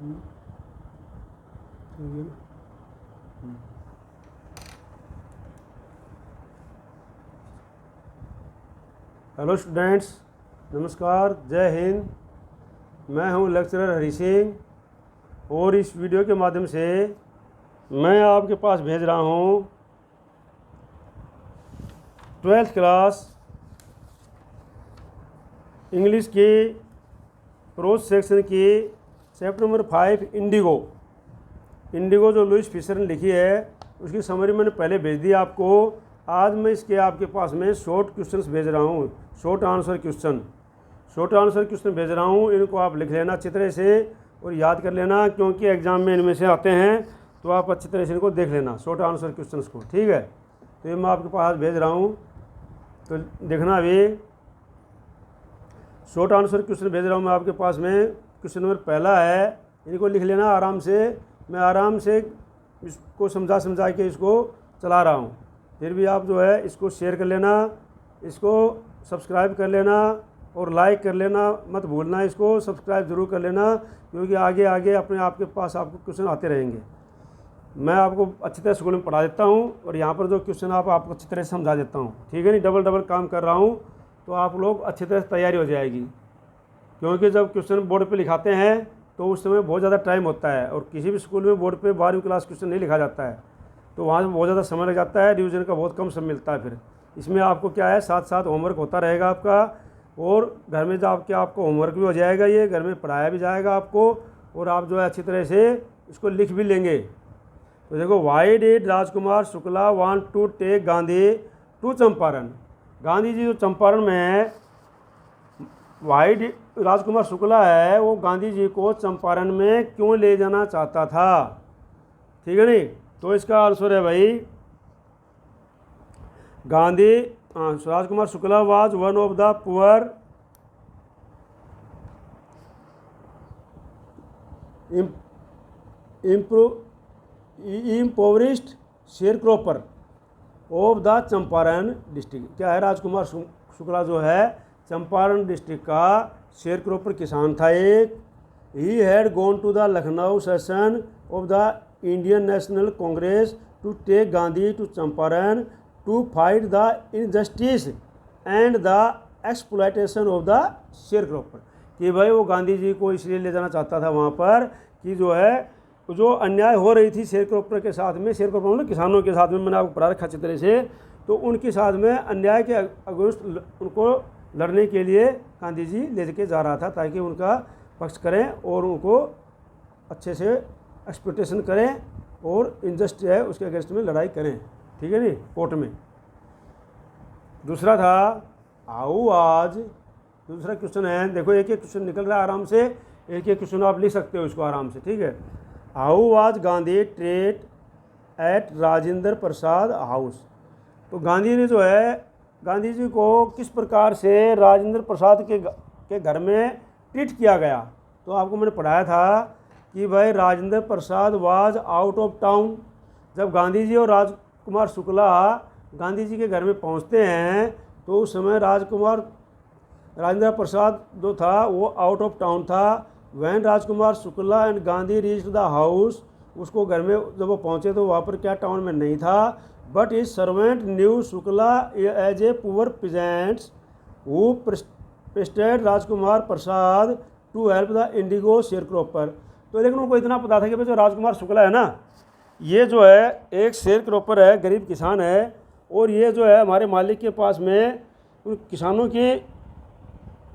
Hello students, नमस्कार, जय हिंद। मैं हूं लेक्चरर हरी सिंह और इस वीडियो के माध्यम से मैं आपके पास भेज रहा हूं 12th क्लास इंग्लिश की प्रोज सेक्शन की चैप्टर नंबर 5 इंडिगो जो लुइस फिशर ने लिखी है उसकी समरी मैंने पहले भेज दी आपको। आज मैं इसके आपके पास में शॉर्ट क्वेश्चंस भेज रहा हूँ, शॉर्ट आंसर क्वेश्चन भेज रहा हूँ। इनको आप लिख लेना अच्छी तरह से और याद कर लेना, क्योंकि एग्जाम में इनमें से आते हैं, तो आप अच्छी तरह से इनको देख लेना शॉर्ट आंसर क्वेश्चंस को, ठीक है। तो ये मैं आपके पास भेज रहा हूँ, तो देखना अभी शॉर्ट आंसर क्वेश्चन भेज रहा हूँ मैं आपके पास में। क्वेश्चन नंबर पहला है, इनको लिख लेना आराम से। मैं आराम से इसको समझा के इसको चला रहा हूँ। फिर भी आप जो है इसको शेयर कर लेना, इसको सब्सक्राइब कर लेना और लाइक कर लेना, मत भूलना। इसको सब्सक्राइब ज़रूर कर लेना, क्योंकि आगे आगे अपने आपके पास आपको क्वेश्चन आते रहेंगे। मैं आपको अच्छी तरह स्कूल में पढ़ा देता हूँ और यहाँ पर जो क्वेश्चन आपको अच्छी तरह से समझा देता हूँ, ठीक है। नहीं डबल काम कर रहा हूँ, तो आप लोग अच्छी तरह से तैयारी हो जाएगी। क्योंकि जब क्वेश्चन बोर्ड पे लिखाते हैं तो उस समय बहुत ज़्यादा टाइम होता है, और किसी भी स्कूल में बोर्ड पे 12वीं क्लास क्वेश्चन नहीं लिखा जाता है, तो वहाँ से बहुत ज़्यादा समय लग जाता है, रिवीजन का बहुत कम समय मिलता है। फिर इसमें आपको क्या है, साथ साथ होमवर्क होता रहेगा आपका, और घर में जब आपको होमवर्क भी हो जाएगा, ये घर में पढ़ाया भी जाएगा आपको, और आप जो है अच्छी तरह से इसको लिख भी लेंगे। तो देखो, why did Rajkumar Shukla want to take Gandhi to Champaran. Gandhi ji जो चंपारण में है, राजकुमार शुक्ला है, वो गांधी जी को चंपारण में क्यों ले जाना चाहता था, ठीक है नहीं। तो इसका आंसर है भाई, Gandhi Rajkumar Shukla was one of the poor impoverished sharecropper of the Champaran district. क्या है, राजकुमार शुक्ला जो है चंपारण डिस्ट्रिक्ट का शेयरक्रॉपर किसान था एक। He had gone to the Lucknow session of the Indian National Congress to take Gandhi to Champaran to fight the injustice and the exploitation of the sharecropper. कि भाई वो गांधी जी को इसलिए ले जाना चाहता था वहाँ पर कि जो है जो अन्याय हो रही थी शेयरक्रॉपर के साथ में, शेयरक्रॉपर मतलब किसानों के साथ में, मैंने आपको पढ़ा रखा अच्छी तरह से, तो उनके साथ में अन्याय के अगेंस्ट उनको लड़ने के लिए गांधी जी ले के जा रहा था, ताकि उनका पक्ष करें और उनको अच्छे से एक्सप्लॉयटेशन करें और इनजस्ट है उसके अगेंस्ट में लड़ाई करें, ठीक है नी, कोर्ट में। दूसरा था हाउ आज, दूसरा क्वेश्चन है, देखो एक एक क्वेश्चन निकल रहा है आराम से, एक एक क्वेश्चन आप लिख सकते हो इसको आराम से, ठीक है। हाउ आज Gandhi trait eight Rajendra Prasad house. तो गांधी ने जो है, गांधी जी को किस प्रकार से राजेंद्र प्रसाद के घर में ट्रीट किया गया। तो आपको मैंने पढ़ाया था कि भाई Rajendra Prasad was out of town. जब गांधी जी और राजकुमार शुक्ला गांधी जी के घर में पहुंचते हैं, तो उस समय राजेंद्र प्रसाद जो था वो आउट ऑफ टाउन था। When Rajkumar Shukla and Gandhi reached the house, उसको घर में जब वो पहुंचे तो वहाँ पर क्या टाउन में नहीं था, but his servant knew Shukla as a poor peasants who pestered Rajkumar Prasad to help the indigo sharecropper. तो लेकिन उनको इतना पता था कि भाई जो राजकुमार शुक्ला है ना, ये जो है एक शेयरक्रॉपर है, गरीब किसान है, और ये जो है हमारे मालिक के पास में उन किसानों की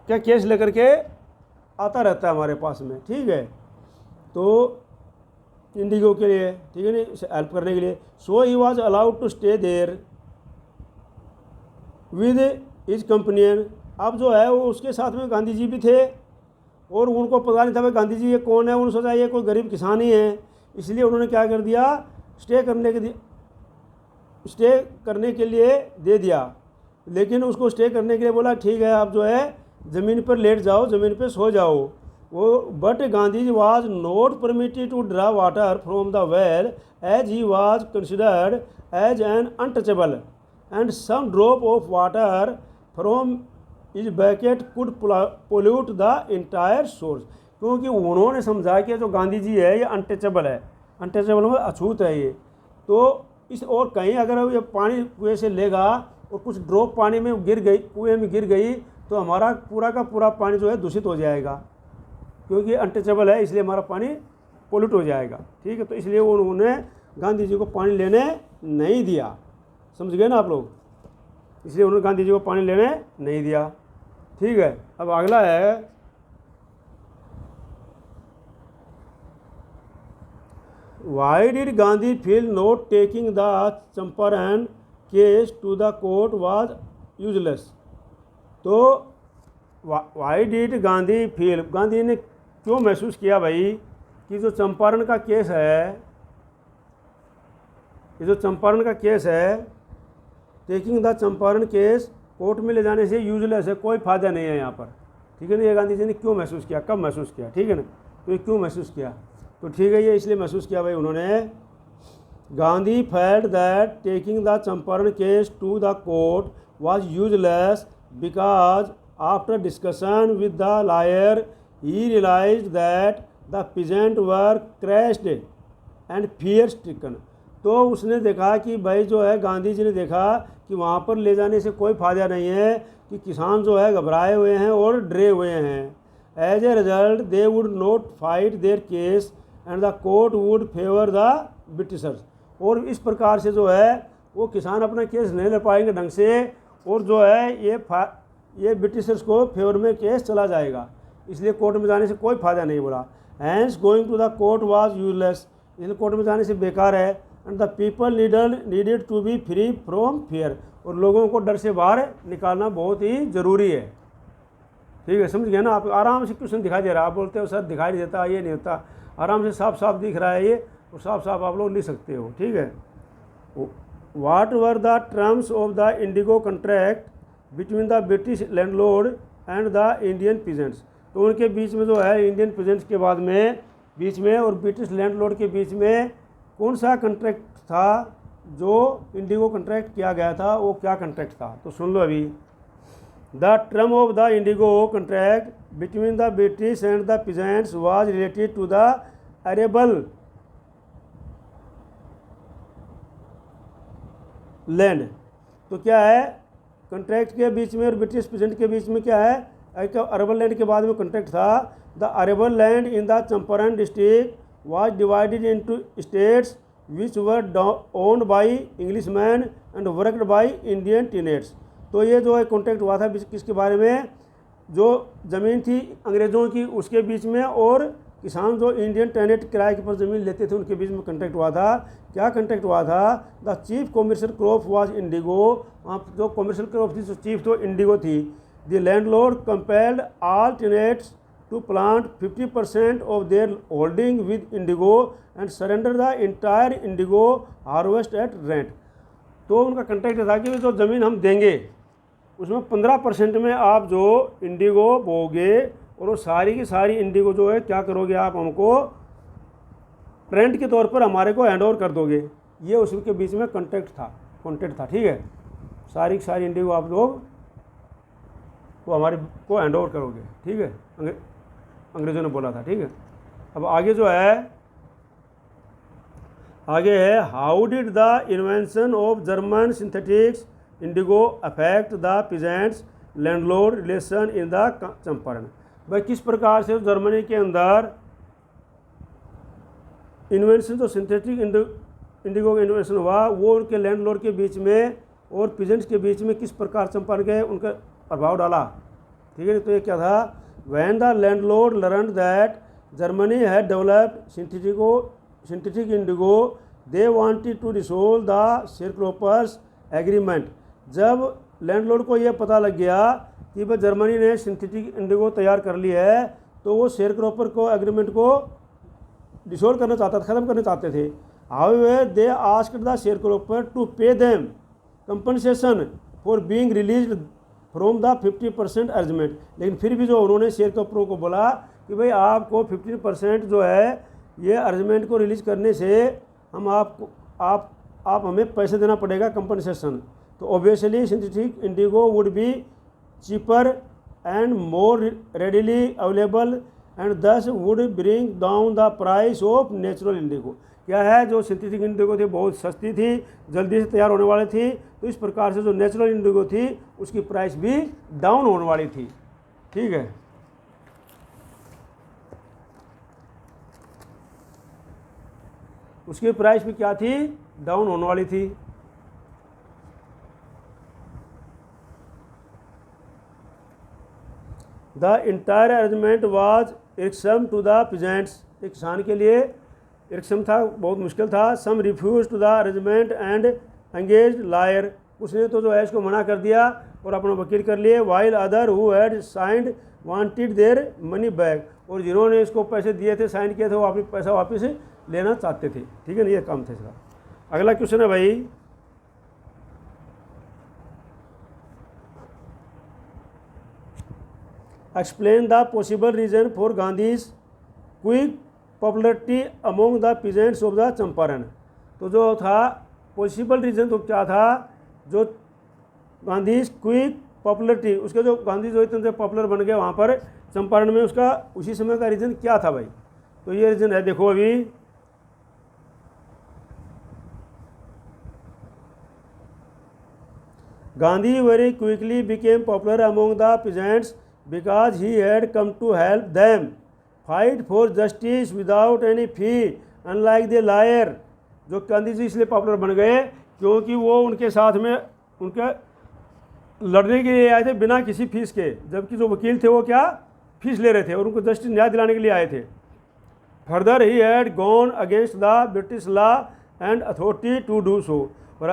क्या केस लेकर के आता रहता है हमारे पास में, ठीक है। तो इंडिगो के लिए, ठीक है नहीं, हेल्प करने के लिए। So he was allowed to stay there with his companion. अब जो है वो उसके साथ में गांधी जी भी थे, और उनको पता नहीं था भाई गांधी जी ये कौन है। उन्होंने सोचा ये कोई गरीब किसान ही है, इसलिए उन्होंने क्या कर दिया, स्टे करने के लिए दे दिया। लेकिन उसको स्टे करने के लिए बोला ठीक है आप जो है ज़मीन पर लेट जाओ, ज़मीन पर सो जाओ वो। But Gandhi was not permitted to draw water from the well as he was considered as an untouchable and some drop of water from his bucket could pollute the entire source. क्योंकि उन्होंने समझा कि जो गांधी जी है ये अनटचेबल है, untouchable में अछूत है ये। तो इस और कहीं अगर ये पानी कुएं से लेगा और कुछ ड्रॉप पानी में गिर गई, कुएं में गिर गई, तो हमारा पूरा का पूरा पानी जो है दूषित हो जाएगा, क्योंकि अनटचेबल है, इसलिए हमारा पानी पोल्यूट हो जाएगा। ठीक है, तो इसलिए उन्होंने गांधी जी को पानी लेने नहीं दिया। समझ गए ना आप लोग? इसलिए उन्होंने गांधी जी को पानी लेने नहीं दिया। ठीक है, अब अगला है why did Gandhi feel not taking the Champaran case to the court was useless. तो why did Gandhi feel, Gandhi ने क्यों महसूस किया भाई कि जो चंपारण का केस है, ये जो चंपारण का केस है, taking the Champaran case court में ले जाने से यूजलेस है, कोई फायदा नहीं है यहाँ पर। ठीक है ना, ये गांधी जी ने क्यों महसूस किया, कब महसूस किया? ठीक है ना, तो ये क्यों महसूस किया? तो ठीक है, ये इसलिए महसूस किया भाई उन्होंने, Gandhi felt that taking the Champaran case to the court was useless because after discussion with the lawyer he realised that the peasant were crushed and fear stricken. तो उसने देखा कि भाई जो है, गांधी जी ने देखा कि वहाँ पर ले जाने से कोई फायदा नहीं है, कि किसान जो है घबराए हुए हैं और डरे हुए हैं। As a result they would not fight their case and the court would favour the Britishers. और इस प्रकार से जो है वो किसान अपना केस नहीं ले पाएंगे ढंग से, और जो है ये ब्रिटिशर्स को फेवर में केस चला जाएगा, इसलिए कोर्ट में जाने से कोई फायदा नहीं बोला। Hence going to the court was useless, इसलिए कोर्ट में जाने से बेकार है। And the people needed to be free from fear, और लोगों को डर से बाहर निकालना बहुत ही ज़रूरी है। ठीक है, समझ गए ना आप? आराम से क्वेश्चन दिखाई दे रहा है, आप बोलते हो सर दिखाई नहीं देता, ये नहीं होता, आराम से साफ साफ दिख रहा है ये, और साफ साफ आप लोग लिख सकते हो। ठीक है, what were the terms of the indigo contract between the British landlord and the Indian peasants. तो उनके बीच में जो है, इंडियन पीजेंट्स के बाद में बीच में और ब्रिटिश लैंडलॉर्ड के बीच में कौन सा कॉन्ट्रैक्ट था? जो इंडिगो कॉन्ट्रैक्ट किया गया था वो क्या कॉन्ट्रैक्ट था? तो सुन लो अभी। The term of the indigo contract between the British and the peasants was related to the arable land. तो क्या है कॉन्ट्रैक्ट के बीच में और ब्रिटिश पीजेंट के बीच में? क्या है? अरेबल लैंड के बाद में कॉन्ट्रैक्ट था। The arable land in the Champaran district was divided into states which were owned by Englishmen and worked by Indian tenants। तो ये जो है कॉन्ट्रैक्ट हुआ था किसके बारे में? जो ज़मीन थी अंग्रेज़ों की उसके बीच में, और किसान जो इंडियन टेनेंट किराए के पर ज़मीन लेते थे उनके बीच में कॉन्ट्रैक्ट हुआ था। क्या कॉन्ट्रैक्ट हुआ था? The chief commercial crop was Indigo. वहाँ जो कॉमर्शियल क्रॉप थी, जो चीफ तो इंडिगो थी। The landlord compelled all tenants to plant 50% of their holding with indigo and surrender the entire indigo harvest at rent। तो उनका कॉन्ट्रैक्ट था कि जो ज़मीन हम देंगे उसमें 15% में आप जो इंडिगो बोगे, और वो सारी की सारी इंडिगो जो है क्या करोगे, आप हमको रेंट के तौर पर हमारे को हैंड ओवर कर दोगे। ये उसके बीच में कॉन्ट्रैक्ट था। ठीक है, सारी की सारी इंडिगो आप लोग वो हमारे को हैंड ओवर करोगे। ठीक है, अंग्रेज़ों ने बोला था। ठीक है, अब आगे जो है, आगे है how did the invention of German synthetics Indigo affect the peasants landlord relation in the Champaran. भाई किस प्रकार से जर्मनी के अंदर इन्वेंशन, जो सिंथेटिक इंडिगो का इन्वेंशन हुआ, वो उनके लैंडलॉर्ड के बीच में और पीजेंट्स के बीच में किस प्रकार चंपारण के उनका प्रभाव डाला। ठीक है, तो ये क्या था? When the landlord learned that Germany had developed synthetic indigo, they wanted to dissolve the sharecroppers agreement। जब लैंडलॉर्ड को यह पता लग गया कि भाई जर्मनी ने सिंथेटिक इंडिगो तैयार कर ली है, तो वो शेयरक्रॉपर को एग्रीमेंट को डिसोल्व करना चाहता था, ख़त्म करना चाहते थे। However, they asked the sharecropper to pay them compensation for being released from the 50% अर्जमेंट। लेकिन फिर भी जो उन्होंने शेयरक्रॉपरों को बोला कि भाई आपको 15% जो है ये अर्जमेंट को रिलीज करने से हम आप हमें पैसे देना पड़ेगा, कंपनसेशन। तो obviously synthetic indigo would be cheaper and more readily available and this would bring down the price of natural indigo. क्या है, जो सिंथेटिक इंडिगो थी बहुत सस्ती थी, जल्दी से तैयार होने वाली थी, तो इस प्रकार से जो नेचुरल इंडिगो थी उसकी प्राइस भी डाउन होने वाली थी। ठीक है, उसकी प्राइस भी क्या थी, डाउन होने वाली थी। The entire arrangement was irksome to the peasants. एक किसान के लिए इरक्सम था, बहुत मुश्किल था। Some refuse to the arrangement and engage lawyer. उसने तो जो है इसको मना कर दिया और अपना वकील कर लिए। While other who had signed wanted their money back. और जिन्होंने इसको पैसे दिए थे, साइन किए थे, वो अपनी पैसा वापस लेना चाहते थे। ठीक है ना, ये काम था इसका। अगला क्वेश्चन है भाई, explain the possible reason for Gandhi's quick popularity among the peasants of the Champaran. तो जो था पॉसिबल रीजन तो क्या था, जो गांधी क्विक पॉपुलरिटी, उसके जो गांधी जो इतने पॉपुलर बन गए वहाँ पर चंपारण में, उसका उसी समय का रीजन क्या था भाई। तो ये रीजन है, देखो अभी Gandhi very quickly became popular among the peasants because he had come to help them fight for justice without any fee unlike the lawyer. जो गांधी जी इसलिए पॉपुलर बन गए क्योंकि वो उनके साथ में उनके लड़ने के लिए आए थे बिना किसी फीस के, जबकि जो वकील थे वो क्या फीस ले रहे थे और उनको जस्टिस न्याय दिलाने के लिए आए थे। Further he had gone against the British law and authority to do so. और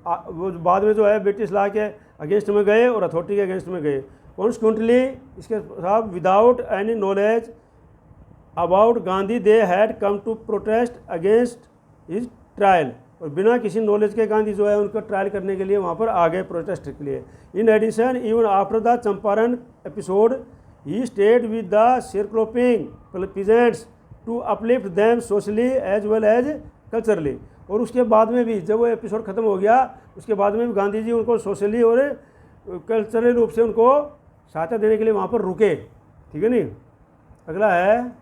वो बाद में जो है ब्रिटिश लॉ के अगेंस्ट में गए और अथॉरिटी के अगेंस्ट में गए। कॉन्स्टिट्यूंटली इसके साथ without any knowledge about Gandhi they had come to protest against his trial. और बिना किसी नॉलेज के गांधी जो है उनका ट्रायल करने के लिए वहाँ पर आ गए प्रोटेस्ट के लिए। In addition even after the Champaran episode he stayed with the sharecropping peasants to uplift them socially as well as culturally. और उसके बाद में भी जब वो एपिसोड ख़त्म हो गया, उसके बाद में भी गांधी जी उनको सोशली और कल्चरल रूप से उनको सहायता देने के लिए वहाँ पर रुके। ठीक है नहीं। अगला है,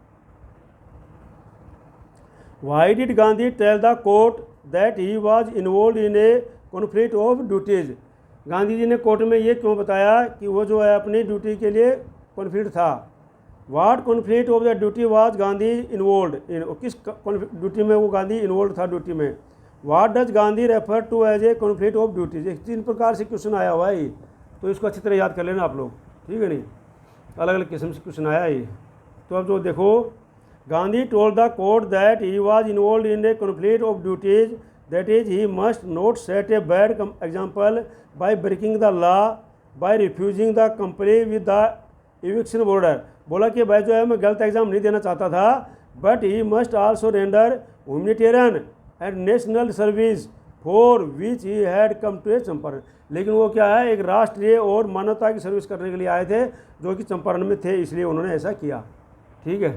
why did Gandhi tell the court that he was involve in a conflict of duties. Gandhi ji ने कोर्ट में ये क्यों बताया कि वो जो है अपनी ड्यूटी के लिए कॉन्फ्लिक्ट था। What conflict of the duty was Gandhi involve in. किस ड्यूटी में वो गांधी इन्वॉल्व था ड्यूटी में। What does Gandhi refer to as a conflict of duties. 3 प्रकार से क्वेश्चन आया हुआ है, तो इसको अच्छी तरह याद कर लेना आप लोग। ठीक है नहीं, अलग अलग किस्म से क्वेश्चन आया ये। तो अब जो देखो, Gandhi told the court that he was involve in a conflict of duties, that is he must not set a bad example by breaking the law by refusing the company with the eviction order. बोला कि भाई जो है मैं गलत exam नहीं देना चाहता था, but he must also render humanitarian and national service for which he had come to a Champaran. लेकिन वो क्या है, एक राष्ट्रीय और मानवता की सर्विस करने के लिए आए थे जो कि चंपारण में थे, इसलिए उन्होंने ऐसा किया। ठीक है,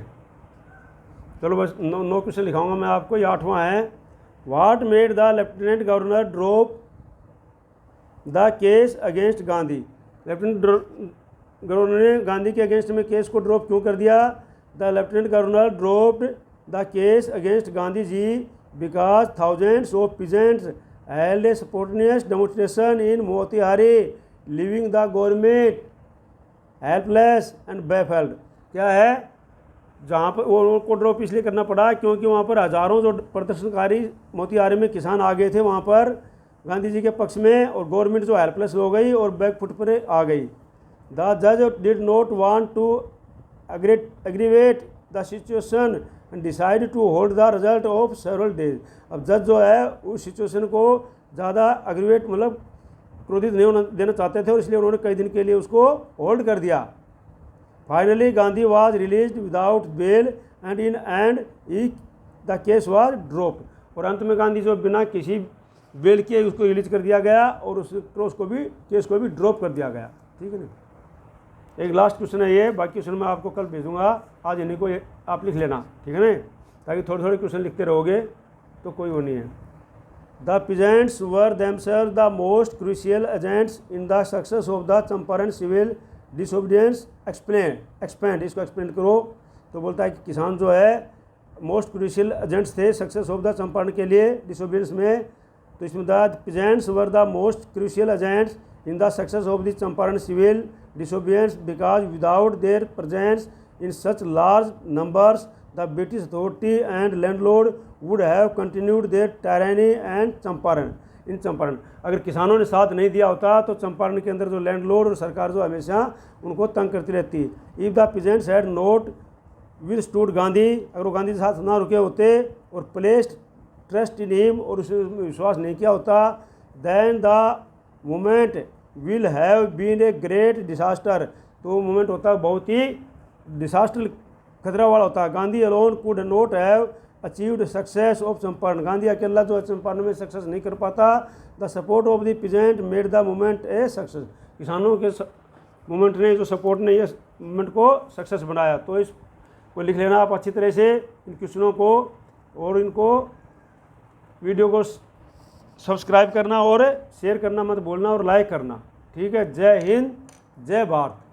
चलो बस 9 क्वेश्चन लिखाऊंगा मैं आपको। ये 8वां है, what made the lieutenant governor drop the case against Gandhi. Lieutenant governor ने गांधी के अगेंस्ट में केस को ड्रॉप क्यों कर दिया। The lieutenant governor dropped the case against Gandhi ji because thousands of peasants held a spontaneous demonstration in Motihari living the government helpless and baffled. क्या है, जहाँ पर वो उनको ड्रॉप इसलिए करना पड़ा क्योंकि वहाँ पर हज़ारों जो प्रदर्शनकारी मोतिहारी में किसान आ गए थे वहाँ पर गांधी जी के पक्ष में, और गवर्नमेंट जो हेल्पलेस हो गई और बैक फुट पर आ गई। The judge did not want to aggravate the situation and decided to hold the result of several days। अब जज जो है उस सिचुएशन को ज़्यादा अग्रीवेट मतलब क्रोधित नहीं होना देना चाहते थे, और इसलिए उन्होंने कई दिन के लिए उसको होल्ड कर दिया। Finally Gandhi was released without bail and in end the case was dropped. और अंत में गांधी जो बिना किसी बेल के उसको रिलीज कर दिया गया और उस केस को भी ड्रॉप कर दिया गया। ठीक है ना। एक लास्ट क्वेश्चन है ये, बाकी क्वेश्चन मैं आपको कल भेजूंगा, आज इन्हीं को आप लिख लेना। ठीक है ना, ताकि थोड़े थोड़े क्वेश्चन लिखते रहोगे तो कोई वो नहीं है। The peasants were themselves the most crucial agents in the success of the Champaran civil disobedience expand. इसको एक्सपेंड करो। तो बोलता है कि किसान जो है मोस्ट क्रूशियल एजेंट्स थे सक्सेस ऑफ द चंपारण के लिए डिसोबीडियंस में। तो इसमें the peasants were the most crucial agents in the success of the Champaran civil disobedience because without their presence in such large numbers the British authority and landlord would have continued their tyranny and Champaran in Champaran. अगर किसानों ने साथ नहीं दिया होता तो चंपारण के अंदर जो लैंडलॉर्ड और सरकार जो हमेशा उनको तंग करती रहती। If the peasants had not withstood Gandhi, अगर वो गांधी के साथ ना रुके होते और प्लेस्ड ट्रस्ट इन हिम, और उसे विश्वास नहीं किया होता, then the moment will have been a great disaster, तो वो मोमेंट होता है बहुत ही डिसास्टर खतरा वाला होता है। Gandhi alone could not have achieved success of Champaran, Gandhi अकेला जो है चंपारण में सक्सेस नहीं कर पाता। The support of the peasant made the movement a success, किसानों के मूवमेंट ने जो सपोर्ट ने ये मूवमेंट को सक्सेस बनाया। तो इस को लिख लेना आप अच्छी तरह से इन क्वेश्चनों को, और इनको वीडियो को सब्सक्राइब करना और शेयर करना मत भूलना और लाइक करना। ठीक है, जय हिंद जय भारत।